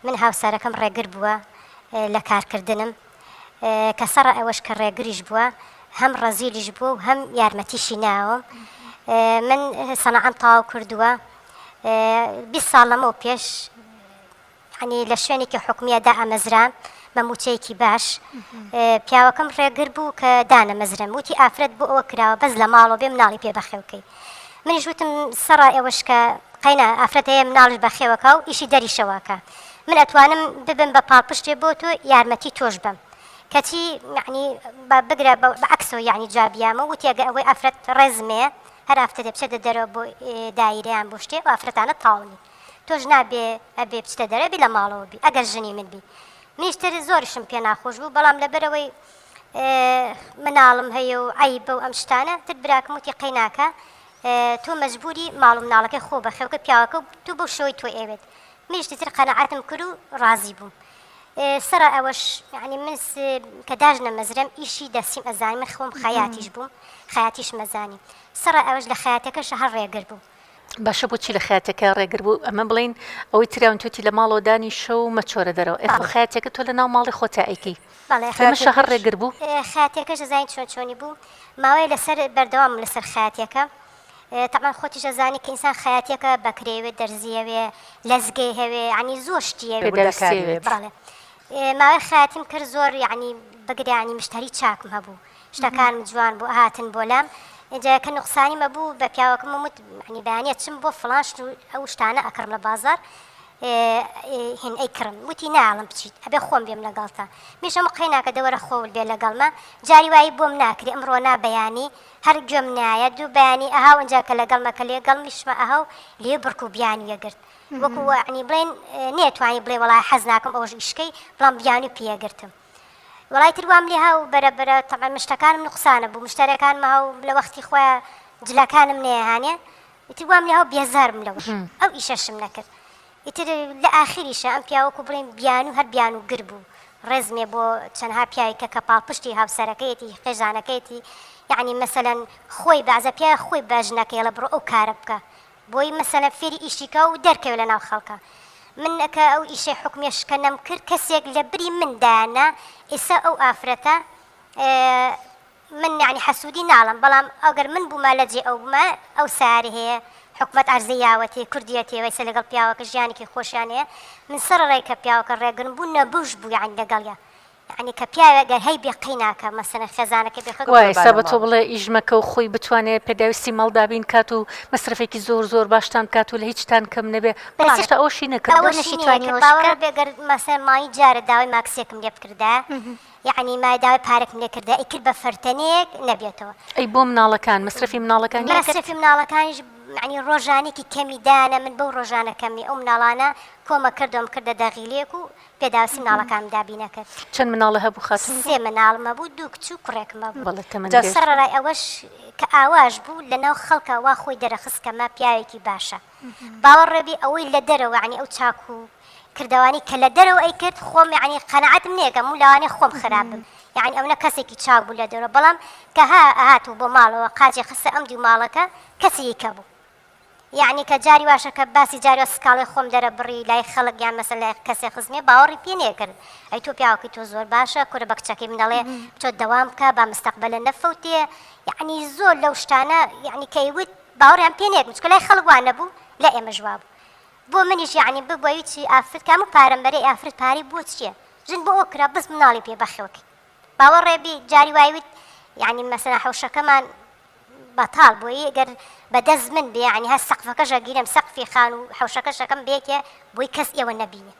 من هاوسەرەکەم ڕێگر بووە لە کارکردنم کە سەر ئەوەش کە ڕێگریش بووە هەم ڕەزیلیش بووە و هەم یارمەتیشی ناوم. من سەنەعەم تەواو کردووە 20 ساڵ لەمەوە پێش ینی لە شوێنێکی حکومیەدا ئامەزرام بە موچەیەکی باش. پیاوەکەم ڕێگر بوو کە دانەمەزرم وتی ئافرەت بۆ ئەوە کراوە بەس لە ماڵەوە بێ مناڵی پێ بەخێوکەی. منیش وتم سەڕا ئێوەش کە قەینا ئافرەت هەیە مناڵش بەخێوەکە و ئیشی دەریشەوەکە من ئەتوانم ببم بە پاڵپشتێ بۆ تۆ یارمەتی تۆش بم کەچی یعنی بگرە بەعکسەوە یعنی جابیامە وتی ئەگە ئەوەی ئافرەت ڕێزمەیە هەر ئافتە دەبچێتە دەرەوە بۆ دایرەیان بۆ شتێ و ئافرەتانە تاڵنی تۆش نابێ ئەبێ بچتە دەرە بی لە ماڵەوە بی ئەگەر ژنی من بی. منیشتر زۆرشم پێ ناخۆش بوو بەڵام لەبەرەوەی مناڵم هەیە و عیبە و ئەم شتانە تر براکەم وتی قەیناکە تۆ مەجبوری ماڵ و مناڵەکەی خۆ بەخێوکە پیاوەکە تو بۆ شەوەی تۆ ئێوێت. منیشتی تر قەنەعەتم کرد و ڕازی بووم. سەر ئەوەش یعنی من کە داژنە مەزرم ئیشی دەستیم ئەزانی من خۆم خەیاتیش بووم خەیاتیش مەزانی سەر ئەوەش لە خەیاتەکەش هەر ڕێگر بوو. باشە بۆچی لە خەیاتەکە ڕێگر بوو ئەمە بڵین ئەوەی تراون توتی لە ماڵەوە دانی شەو مەچۆرە دەرەوە ئەخۆ خەیاتەکە تۆ لە ناو ماڵی خۆتا ئەیکەی ئەمەشە هەر ڕێگر بوو. خەیاتەکەش زانی چۆنی بوو ماوەی لەسەر بەردەوام لەسەر خەیاتەکە طبعا خۆتیش ئەزانی کە ئینسان خەیاتەکە بەکرێوێت دەرزیەوێ لەزگەی هەوێ ینی زۆر شتیەوێ ماوەی خەیاتیم کرد زۆر یعنی بگرانی مشتری چاکم هەبوو شتەکانم جوان بوو هاتن بۆ لام اینجا کە نقصانی مەبوو بە پیاوەکەم وت ینی بەیانیە چم بۆ فڵان شت و ئەو شتانە ئەکڕم لە بازار هێن ئەیکڕم وتی ناڵم بچیت ئەبێ خۆم بێم لەگەڵتە میشەم قەیناکە دەوەرە خۆول بێ لەگەڵمە جاری وایی بۆم ناکری ئەمڕۆ نابەیانی هەر گوێم نایە دوو بەیانی ئەهاو ئەنجا کە لەگەڵمەکە لێگەڵ میشمە ئەهاو لێ بڕک و بیانی وێگرت وەکو ینی بڵێن نێتوانی بڵێ وەڵای حەز ناکەم ئەوەش ئیشکەی بەڵام بیانی پێگرتم. وڵای تر وام لێ هاو بەرەبەرە تەبعا مشتەکانم نقصانە بوو مشتەرەکانمە هاو لە وەختی خۆیان جلەکانم نەیەهانێ ئیتر وام لێ هاو بێزارم لەوەش ئەو ئیشەشم نەکرد. ئیتر لە ئاخریشە ئەم پیاوەکو بڵێن بیان و هەر بیان و گر بوو ڕێزمێ بۆ چەندها پیاوێکە کە پاڵپشتی هاوسەرەکەیەتی قێژانەکەیەتی یعنی مەسەلەن خۆی بەعزە پیاوە خۆی باژنەکەی لە بڕۆ ئەو کارە بکە بۆی مەسەلەن فێری ئیشیکە و دەرکەوێت لە ناو خەڵکە. من ئەکە ئەو ئیشەی حکومێشکە نەم کرد کەسێک لە بری مندانە ئێستا ئەو ئافرەتە من یعنی حەسوودی ناڵم بەڵام ئەگەر من بوومە لە جێ ئەو بمە ئەو ساری هەیە حکومەت عەرزەی یاوەتی کوردیەتی وەیسە لەگەڵ پیاوەکە ژیانێکی خۆشیان هەیە من سەر ڕێی کە پیاوەکە ڕێگرن بوو نەبوش بوو یعنی لەگەڵیە یعنی کە پیاوەگەر هەی بێ قەیناکە مەسەلەن خێزانەکە ئێستا بە تۆ بڵێ ئیژمەکە و خۆی بتوانێت پێداویستی ماڵدابین کات و مەسرفێکی زۆر باشتان کات و لە هیچتان کەم نەبێ بەشتا ئەوشی نەکردەوە بێگەر مەسەر مای جارە داوای ماکسێکم لێ بکردا یعنی مای داوای پارێکم لێ کردا ئیکرد بە فەرتەنێک نەبێتەوە. ئەی بۆ مناڵەکان مەسرفی مناڵەکانیش ینی ڕۆژانێکی کەمی دانە من بەو ڕۆژانە کەمی ئەو مناڵانە کۆمە کردم کردە دەغیلێک و پێداویستی مناڵەکان دابینەکرد. چەند مناڵە هەبوو خات؟ 3 مناڵمە بوو 2 کچ و کوڕێکمە بوو. سەرڕای ئەوەش کە ئاواش بوو لەناو خەڵکە وا خۆی دەرەخست کەمە پیاوێکی باشە باوەڕێبی ئەوەی لە دەرەوە ینی ئەو چاک و کردوانی کە لە دەرەوە ئەی کرد خۆم یعنی قەنەعەتم نێگەم و لەوانێ خۆم خراپم یعنی ئەوە کەسێکی چاک بوو لە دەرەوە بەڵام کە هاتوو بۆ ماڵەوە قاچی خستە ئەم دوو ماڵەکە کەسی کە بوو یعنی کە جاری واشەکە باسی جاری سکاڵی خۆم دەرە بڕی لای خەڵک یان مەسەن لای کەسێ خزمێ باوەڕی پێ نێکرد ئەی تۆ پیاوەکەی تۆ زۆر باشە کورە بە کچەکەی منەڵێ تۆ دەوام بکە با مستەقبەلە نەفەوتێ یعنی زۆر لەو شتانە یعنی کەیوت باوەڕیان پێ نێکرد چکە لای خەڵک وان نەبوو لا ئێمە جواب بۆ منیش یعنی ببووی چی ئافرەت کام و پارەمبەرەی ئافرەت پاری بۆ چییە ژن بۆ ئەو کرا بس مناڵی پێ بەخێوەکەی باوەڕێبی جاری وایوت یعنی مەسەلا حەوشەکەمان بەتاڵ بۆی گەر بەدەست من بێ ینی هە سەقفەکەشە گیرم سەقفی خان و حەوشەکەشەکەم بێکێ بۆی کەس ئێوە نەبینێ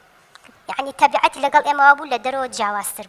یعنی تەبیعەتی لەگەڵ ئێمەوە بوو لە دەرەوە جیاوازتر